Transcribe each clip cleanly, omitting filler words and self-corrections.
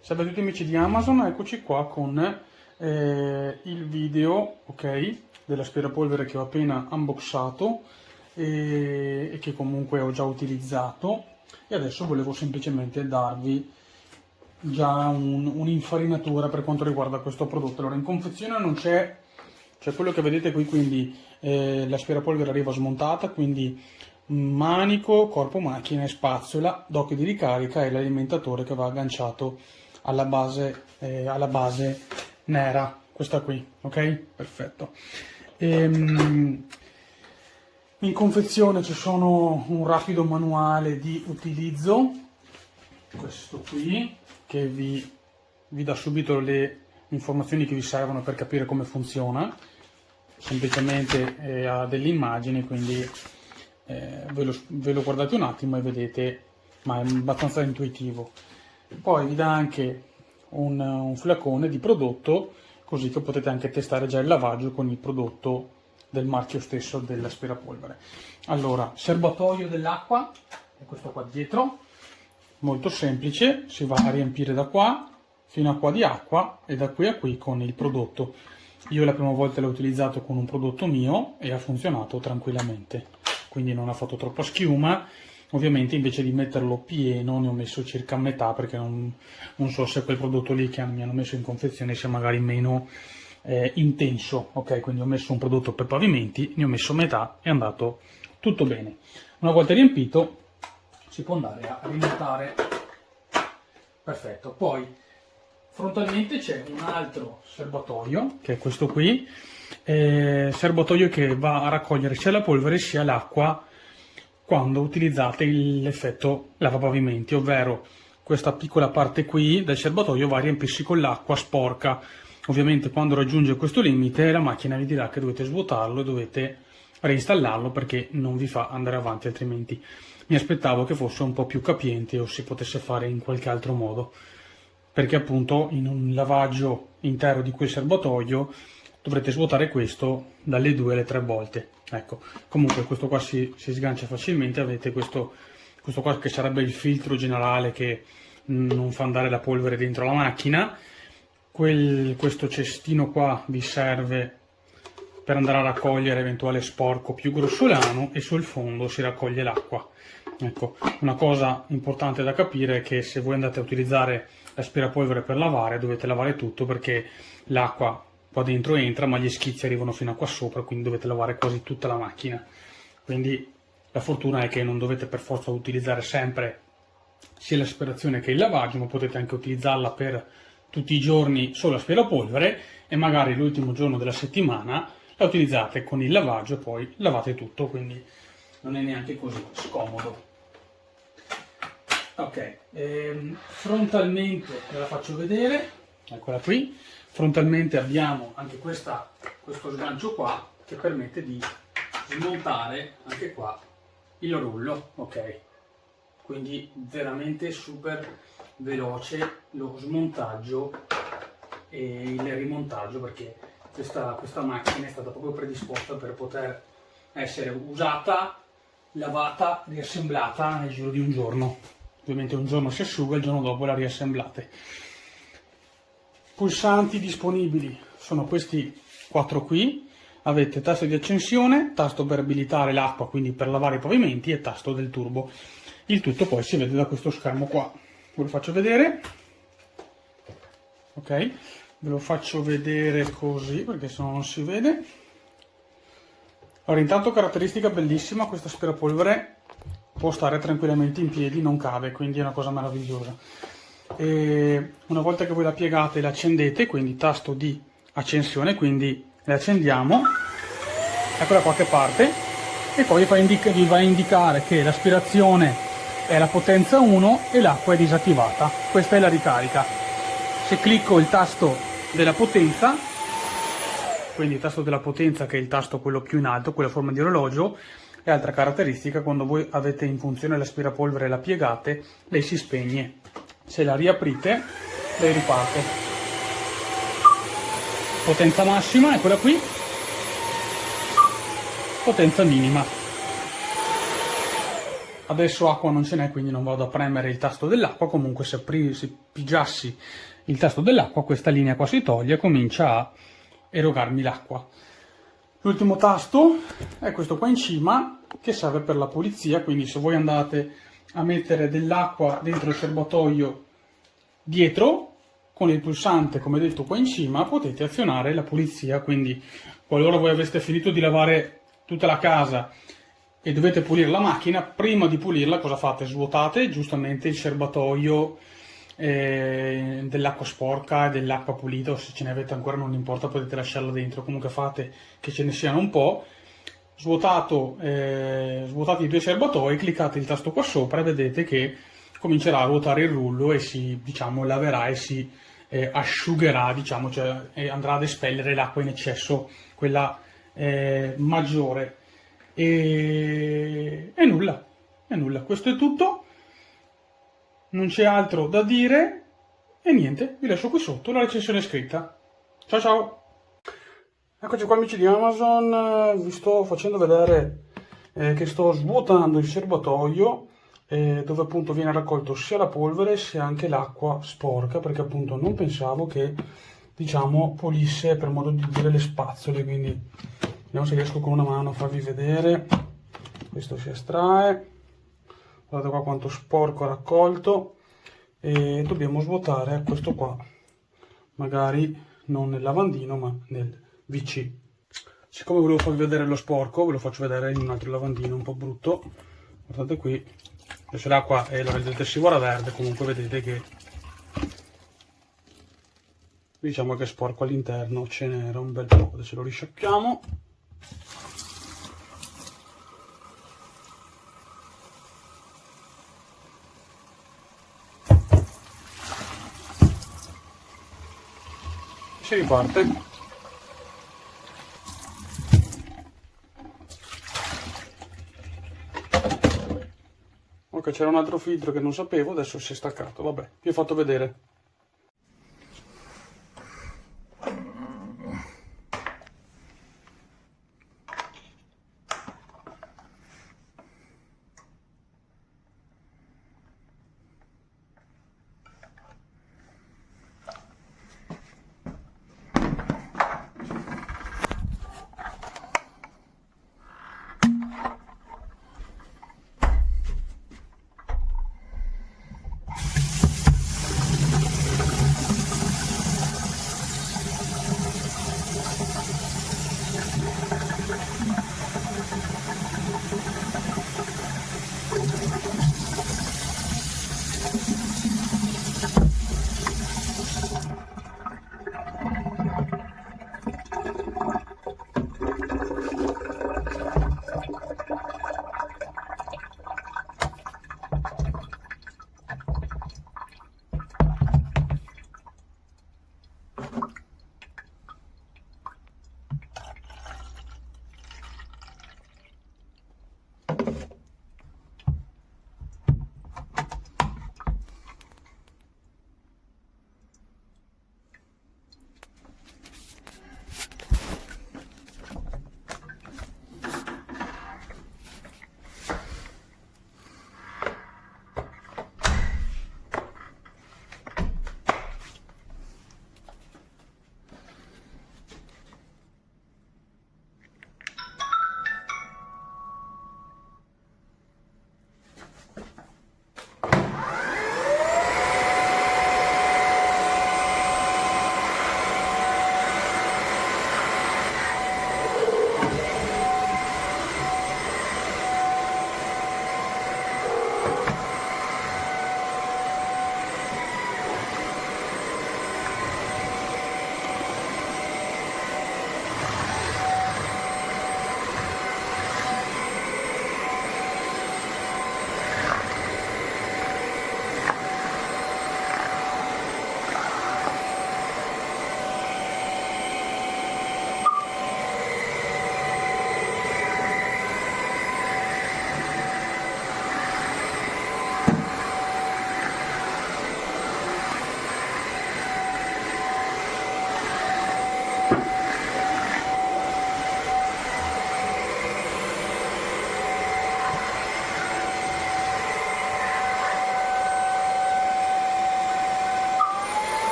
Salve a tutti amici di Amazon, eccoci qua con il video, ok, dell'aspirapolvere che ho appena unboxato e che comunque ho già utilizzato, e adesso volevo semplicemente darvi già un'infarinatura per quanto riguarda questo prodotto. Allora, in confezione non c'è quello che vedete qui, quindi l'aspirapolvere arriva smontata, quindi manico, corpo macchina e spazzola, dock di ricarica e l'alimentatore che va agganciato alla base nera, questa qui, ok? Perfetto. In confezione ci sono un rapido manuale di utilizzo, questo qui, che vi dà subito le informazioni che vi servono per capire come funziona. Semplicemente ha delle immagini, quindi ve lo guardate un attimo e vedete, ma è abbastanza intuitivo. Poi vi dà anche un flacone di prodotto, così che potete anche testare già il lavaggio con il prodotto del marchio stesso dell'aspirapolvere. Allora, serbatoio dell'acqua è questo qua dietro, molto semplice, si va a riempire da qua fino a qua di acqua e da qui a qui con il prodotto. Io la prima volta l'ho utilizzato con un prodotto mio e ha funzionato tranquillamente, quindi non ha fatto troppa schiuma. Ovviamente invece di metterlo pieno ne ho messo circa metà, perché non so se quel prodotto lì che mi hanno messo in confezione sia magari meno intenso, ok? Quindi ho messo un prodotto per pavimenti, ne ho messo metà, è andato tutto bene. Una volta riempito si può andare a rimontare. Perfetto. Poi frontalmente c'è un altro serbatoio, che è questo qui, serbatoio che va a raccogliere sia la polvere sia l'acqua quando utilizzate l'effetto lavapavimenti, ovvero questa piccola parte qui del serbatoio va a riempirsi con l'acqua sporca. Ovviamente quando raggiunge questo limite la macchina vi dirà che dovete svuotarlo e dovete reinstallarlo, perché non vi fa andare avanti, altrimenti. Mi aspettavo che fosse un po' più capiente o si potesse fare in qualche altro modo, perché appunto in un lavaggio intero di quel serbatoio dovrete svuotare questo dalle 2 alle 3 volte. Ecco, comunque questo qua si sgancia facilmente. Avete questo qua che sarebbe il filtro generale che non fa andare la polvere dentro la macchina. Questo cestino qua vi serve per andare a raccogliere eventuale sporco più grossolano, e sul fondo si raccoglie l'acqua. Ecco, una cosa importante da capire è che se voi andate a utilizzare l'aspirapolvere per lavare, dovete lavare tutto, perché l'acqua qua dentro entra, ma gli schizzi arrivano fino a qua sopra, quindi dovete lavare quasi tutta la macchina. Quindi la fortuna è che non dovete per forza utilizzare sempre sia l'aspirazione che il lavaggio, ma potete anche utilizzarla per tutti i giorni solo aspirapolvere, e magari l'ultimo giorno della settimana la utilizzate con il lavaggio e poi lavate tutto, quindi non è neanche così scomodo. Ok, frontalmente ve la faccio vedere, eccola qui. Frontalmente abbiamo anche questo sgancio qua che permette di smontare anche qua il rullo, ok? Quindi veramente super veloce lo smontaggio e il rimontaggio, perché questa macchina è stata proprio predisposta per poter essere usata, lavata, riassemblata nel giro di un giorno. Ovviamente un giorno si asciuga, il giorno dopo la riassemblate. Pulsanti disponibili sono questi 4 qui. Avete tasto di accensione, tasto per abilitare l'acqua, quindi per lavare i pavimenti, e tasto del turbo. Il tutto poi si vede da questo schermo qua. Ve lo faccio vedere. Ok, ve lo faccio vedere così, perché sennò non si vede. Allora, intanto caratteristica bellissima, questo aspirapolvere può stare tranquillamente in piedi, non cade, quindi è una cosa meravigliosa. E una volta che voi la piegate e la accendete, quindi tasto di accensione, quindi le accendiamo, eccola qua che parte, e poi vi va a indicare che l'aspirazione è la potenza 1 e l'acqua è disattivata. Questa è la ricarica. Se clicco il tasto della potenza, quindi il tasto della potenza, che è il tasto quello più in alto, quella forma di orologio, è altra caratteristica: quando voi avete in funzione l'aspirapolvere e la piegate, lei si spegne. Se la riaprite, lei riparte. Potenza massima, eccola qui. Potenza minima. Adesso acqua non ce n'è, quindi non vado a premere il tasto dell'acqua. Comunque se pigiassi il tasto dell'acqua, questa linea qua si toglie e comincia a erogarmi l'acqua. L'ultimo tasto è questo qua in cima, che serve per la pulizia, quindi se voi andate a mettere dell'acqua dentro il serbatoio dietro, con il pulsante, come detto qua in cima, potete azionare la pulizia. Quindi qualora voi aveste finito di lavare tutta la casa e dovete pulire la macchina, prima di pulirla cosa fate? Svuotate giustamente il serbatoio dell'acqua sporca e dell'acqua pulita, o se ce ne avete ancora non importa, potete lasciarla dentro. Comunque fate che ce ne siano un po'. Svuotate i due serbatoi, cliccate il tasto qua sopra e vedete che comincerà a ruotare il rullo e si, diciamo, laverà e si asciugherà, diciamo, cioè andrà ad espellere l'acqua in eccesso, quella maggiore. E nulla, questo è tutto, non c'è altro da dire e niente, vi lascio qui sotto la recensione scritta. Ciao ciao! Eccoci qua amici di Amazon, vi sto facendo vedere che sto svuotando il serbatoio dove appunto viene raccolto sia la polvere sia anche l'acqua sporca, perché appunto non pensavo che, diciamo, pulisse, per modo di dire, le spazzole. Quindi vediamo se riesco con una mano a farvi vedere. Questo si estrae, guardate qua quanto sporco ha raccolto, e dobbiamo svuotare questo qua, magari non nel lavandino ma nel WC. Siccome volevo farvi vedere lo sporco, ve lo faccio vedere in un altro lavandino un po' brutto. Guardate qui, adesso l'acqua è il detersivo era verde, comunque vedete che, diciamo che sporco all'interno ce n'era un bel po'. Adesso lo risciacquiamo. Si riparte. Ok, c'era un altro filtro che non sapevo, adesso si è staccato. Vabbè, vi ho fatto vedere.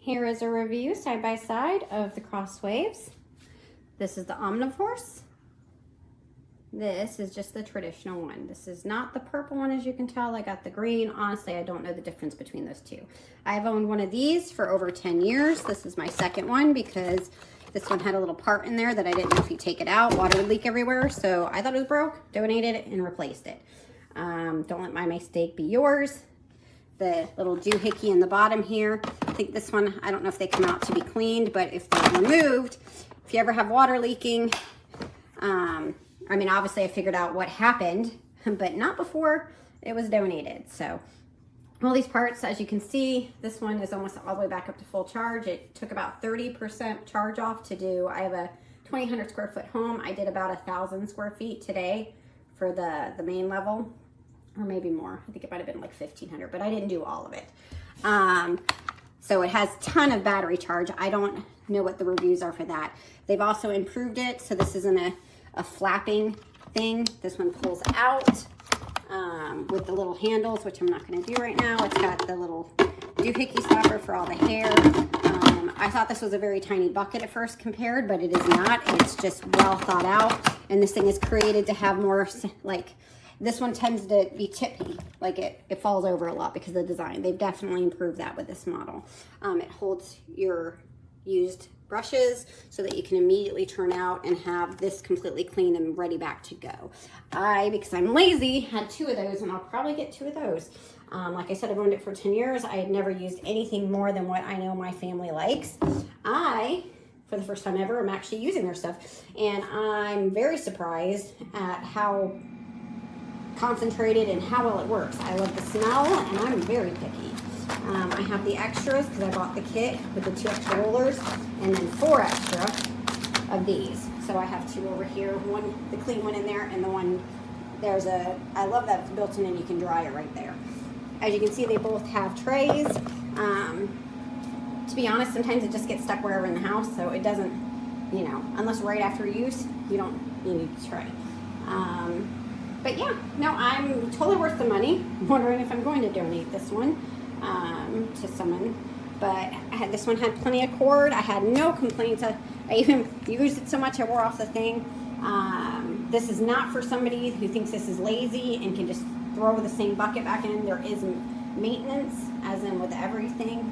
Here is a review side by side of the CrossWaves. This is the OmniForce. This is just the traditional one. This is not the purple one, as you can tell. I got the green. Honestly, I don't know the difference between those two. I've owned one of these for over 10 years. This is my second one because this one had a little part in there that I didn't know if you take it out, water would leak everywhere. So I thought it was broke, donated it, and replaced it. Don't let my mistake be yours. The little doohickey in the bottom here. I think this one, I don't know if they come out to be cleaned, but if they're removed, if you ever have water leaking, I mean, obviously I figured out what happened, but not before it was donated. So all these parts, as you can see, this one is almost all the way back up to full charge. It took about 30% charge off to do. I have a 2,000 square foot home. I did about 1,000 square feet today for the main level, or maybe more. I think it might have been like 1,500, but I didn't do all of it. So it has a ton of battery charge. I don't know what the reviews are for that. They've also improved it, so this isn't a flapping thing. This one pulls out with the little handles, which I'm not going to do right now. It's got the little doohickey stopper for all the hair. I thought this was a very tiny bucket at first compared, but it is not. It's just well thought out, and this thing is created to have more, like, this one tends to be tippy, like it falls over a lot because of the design. They've definitely improved that with this model. It holds your used brushes so that you can immediately turn out and have this completely clean and ready back to go. Because I'm lazy, had 2 of those, and I'll probably get 2 of those. Like I said, I've owned it for 10 years. I had never used anything more than what I know my family likes. For the first time ever, I'm actually using their stuff, and I'm very surprised at how concentrated and how well it works. I love the smell, and I'm very picky. I have the extras because I bought the kit with the 2 extra rollers, and then 4 extra of these. So I have 2 over here, one, the clean one in there, and the one, I love that it's built in and you can dry it right there. As you can see, they both have trays. To be honest, sometimes it just gets stuck wherever in the house, so it doesn't, unless right after use, you need a tray. But yeah, no, I'm totally worth the money. I'm wondering if I'm going to donate this one to someone. But this one had plenty of cord. I had no complaints. I even used it so much I wore off the thing. This is not for somebody who thinks this is lazy and can just throw the same bucket back in. There is maintenance, as in with everything.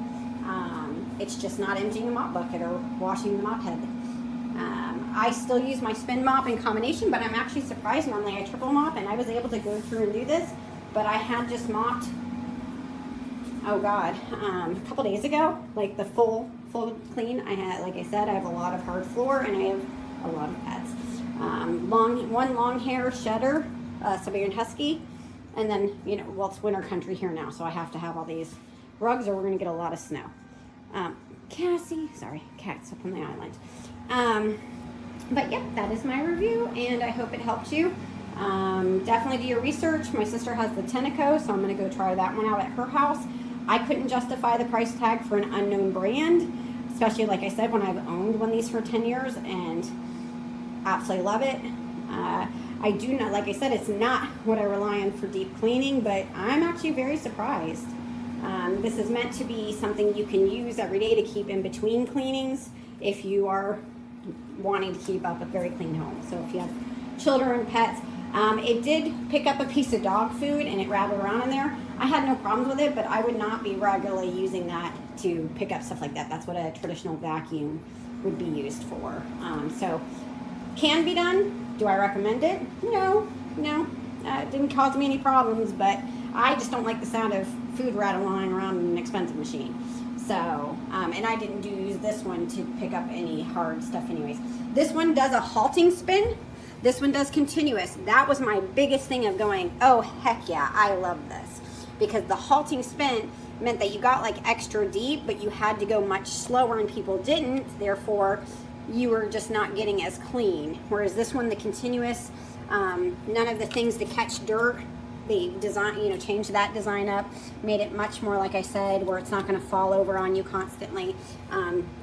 It's just not emptying a mop bucket or washing the mop head. I still use my spin mop in combination, but I'm actually surprised. Normally I triple mop, and I was able to go through and do this, but I had just mopped, oh God, a couple days ago, like the full clean. I had, like I said, I have a lot of hard floor, and I have a lot of pets. One long hair shedder, Siberian Husky, and then, well, it's winter country here now, so I have to have all these rugs or we're gonna get a lot of snow. Cassie, sorry, cats up on the island. But yeah, that is my review, and I hope it helped you. Definitely do your research. My sister has the Tenneco, so I'm going to go try that one out at her house. I couldn't justify the price tag for an unknown brand, especially, like I said, when I've owned one of these for 10 years and absolutely love it. I do not, like I said, it's not what I rely on for deep cleaning, but I'm actually very surprised. This is meant to be something you can use every day to keep in between cleanings if you are wanting to keep up a very clean home. So if you have children, pets, it did pick up a piece of dog food and it rattled around in there. I had no problems with it, but I would not be regularly using that to pick up stuff like that. That's what a traditional vacuum would be used for. So can be done. Do I recommend it? No. It didn't cause me any problems, but I just don't like the sound of food rattling around in an expensive machine. So, and I didn't use this one to pick up any hard stuff anyways. This one does a halting spin. This one does continuous. That was my biggest thing of going, oh, heck yeah, I love this. Because the halting spin meant that you got like extra deep, but you had to go much slower and people didn't. Therefore, you were just not getting as clean. Whereas this one, the continuous, none of the things to catch dirt. They design, changed that design up, made it much more, like I said, where it's not going to fall over on you constantly.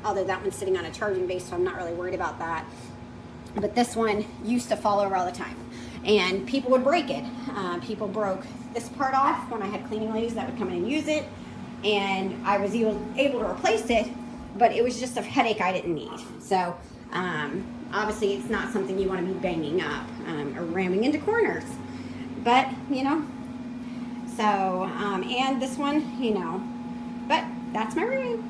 Although that one's sitting on a charging base, so I'm not really worried about that. But this one used to fall over all the time, and people would break it. People broke this part off when I had cleaning ladies that would come in and use it, and I was able to replace it, but it was just a headache I didn't need. So obviously it's not something you want to be banging up or ramming into corners, but you know, so and this one, you know, but that's my review.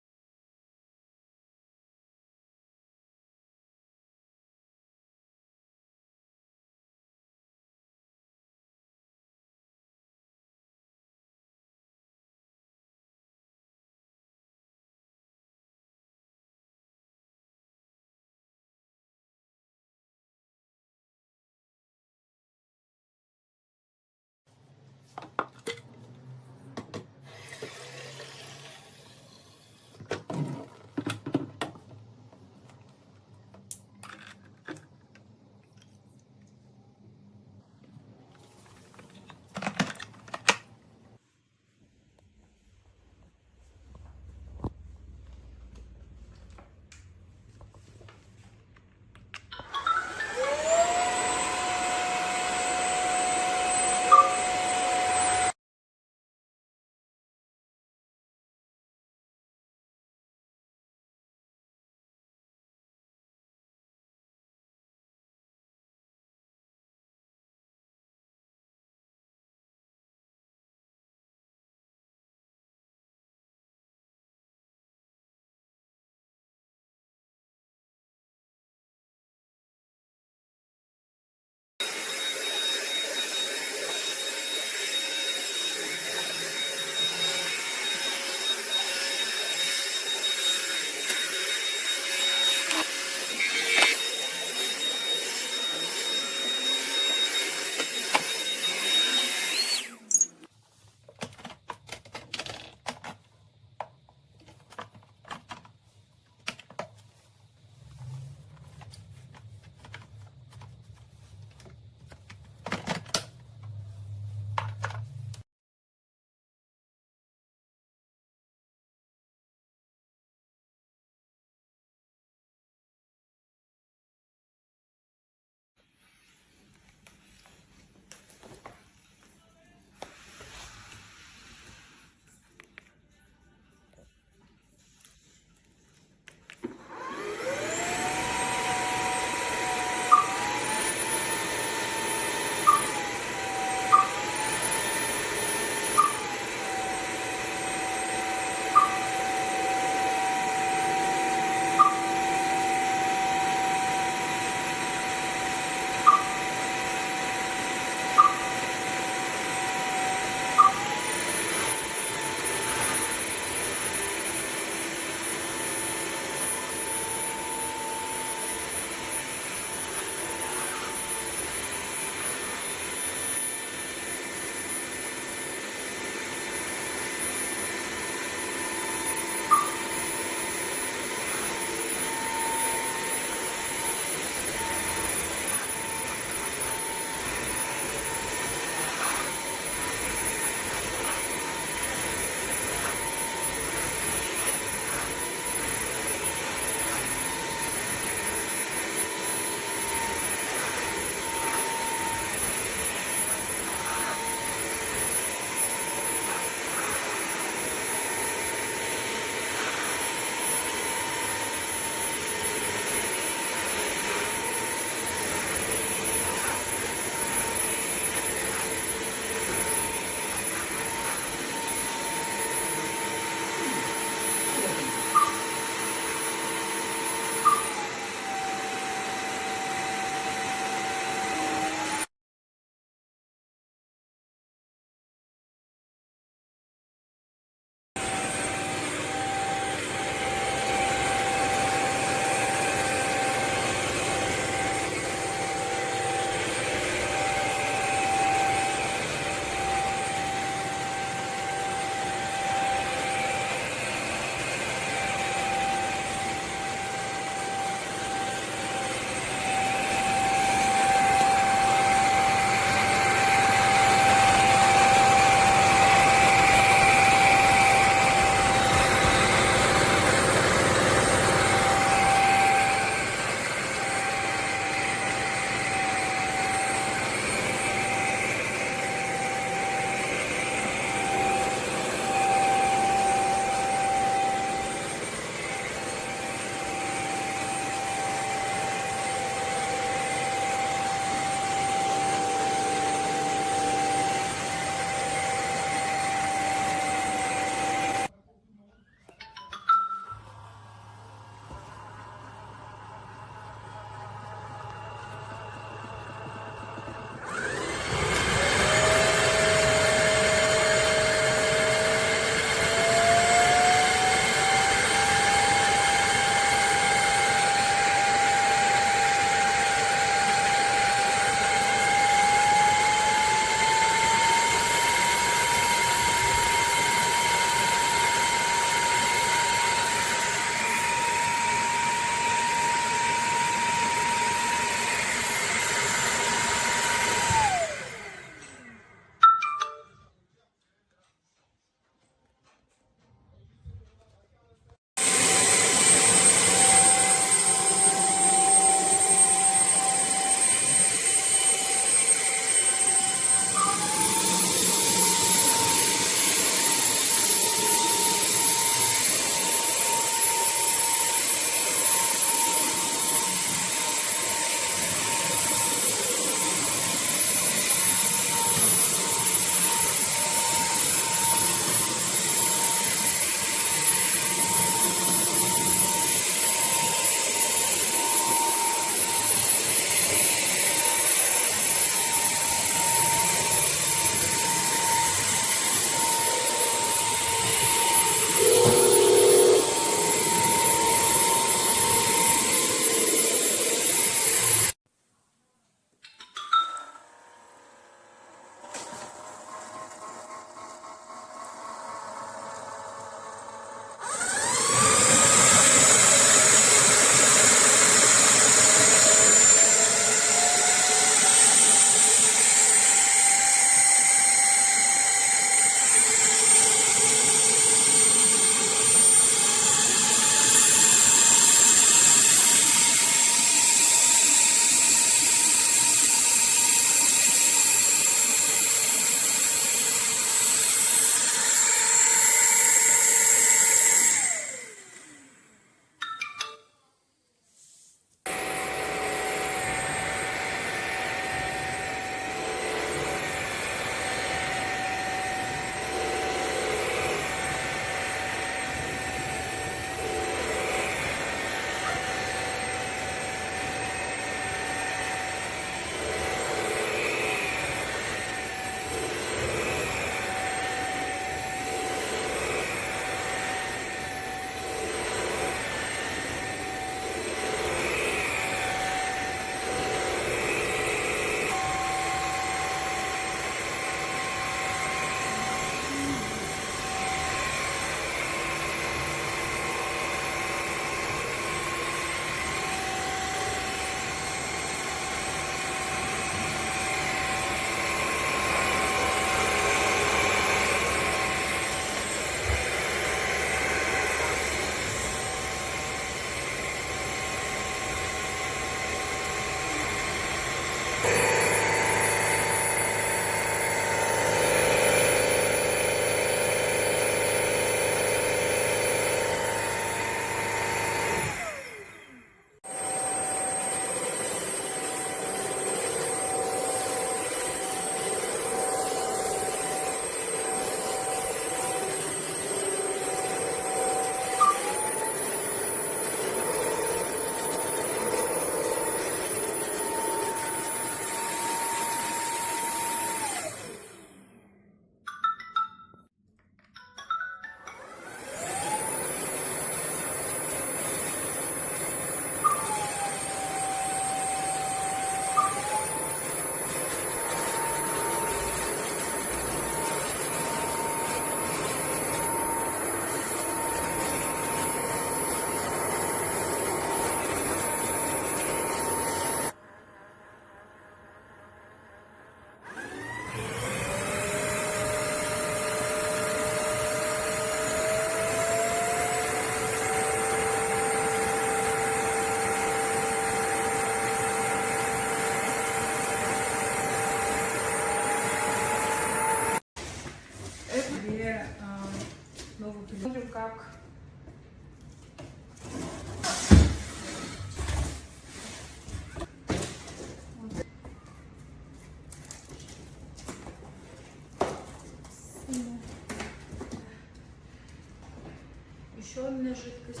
Зеленая жидкость.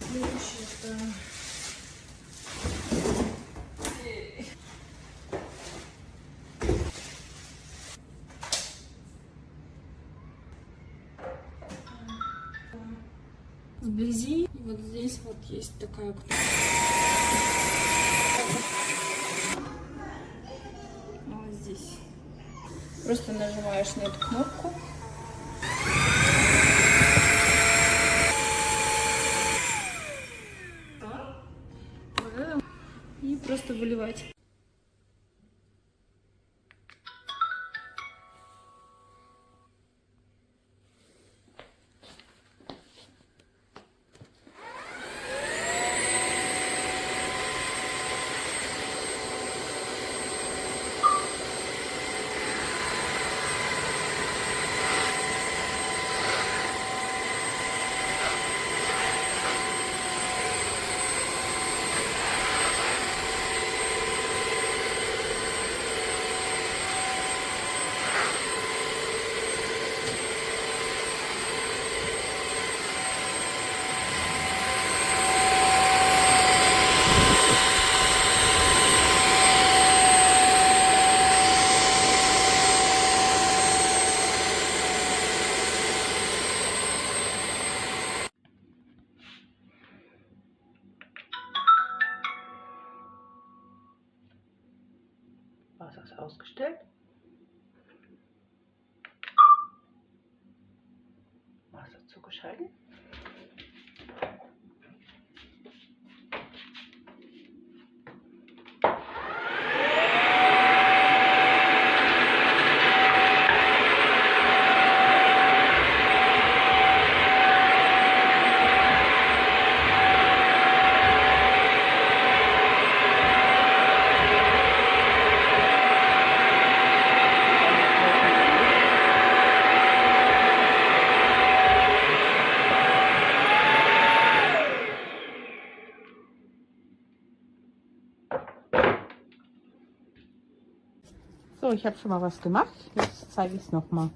Следующее это... Вблизи, и вот здесь вот есть такая кнопка. Вот здесь. Просто нажимаешь на эту кнопку. И просто выливать. Wasser ist ausgestellt. Wasser zugeschaltet. So, ich habe schon mal was gemacht. Jetzt zeige ich es nochmal.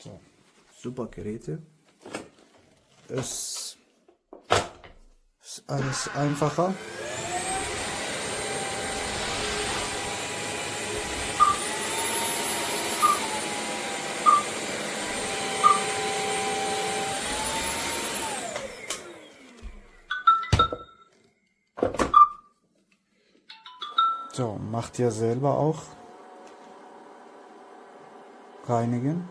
So, super Geräte. Es ist alles einfacher. So, macht ihr selber auch reinigen.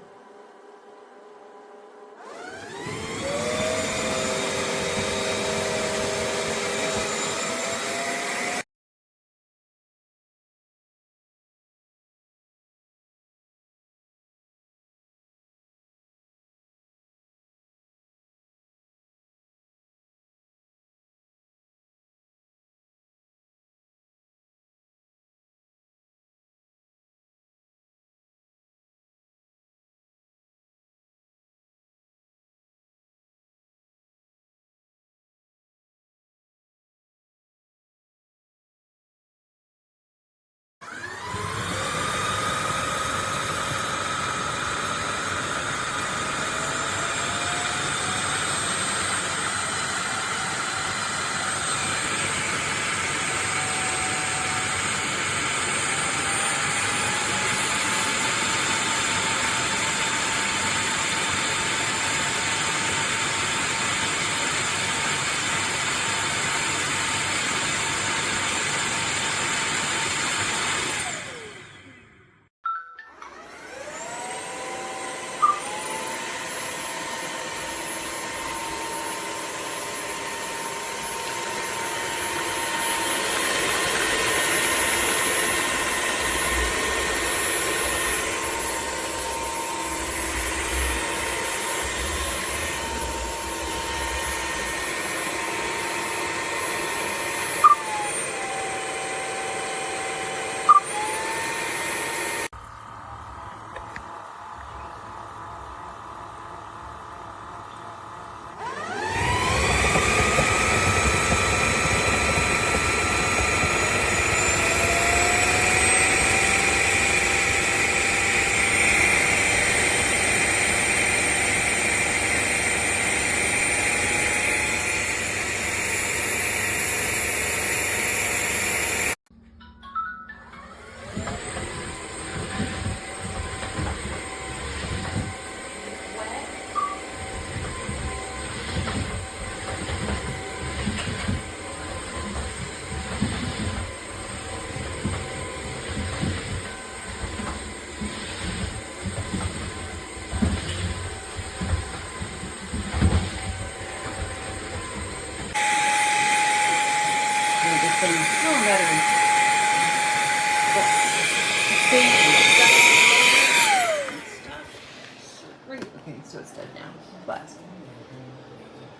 Okay, so it's dead now, but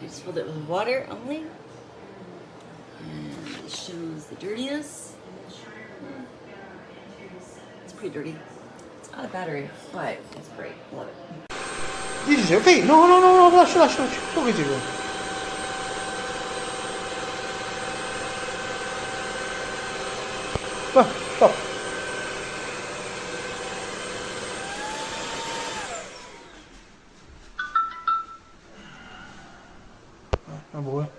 I just filled it with water only, and it shows the dirtiness. It's pretty dirty. It's not a battery, but it's great. Love it. Dice, Fì, no, no, no, no, lascia, lascia, lascia, un pochettino. Va, stop. Ah, boh.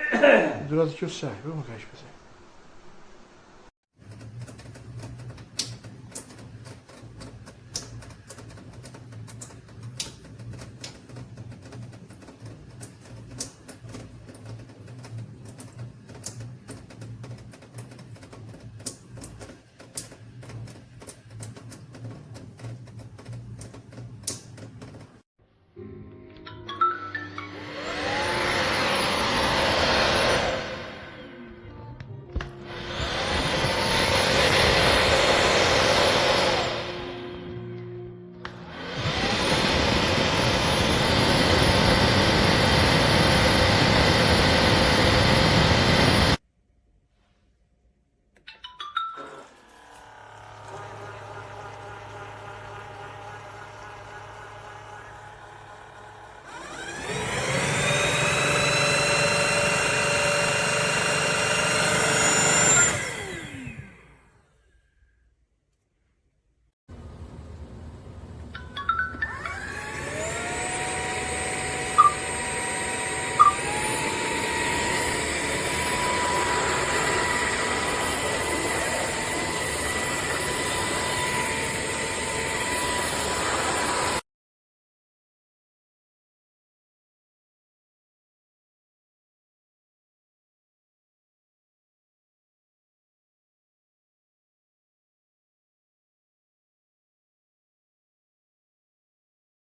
È durato più assai, come cazzo sei?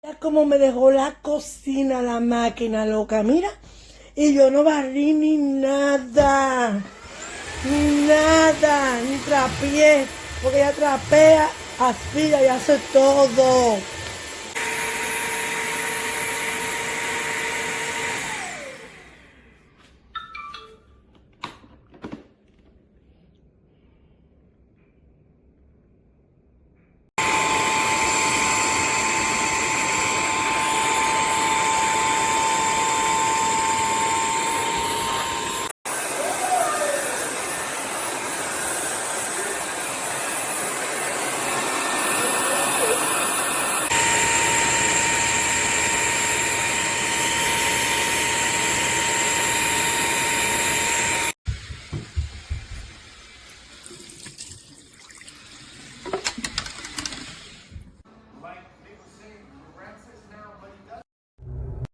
Ya como me dejó la cocina, la máquina loca, mira. Y yo no barrí ni nada. Ni nada, ni trapié. Porque ella trapea, aspira y hace todo.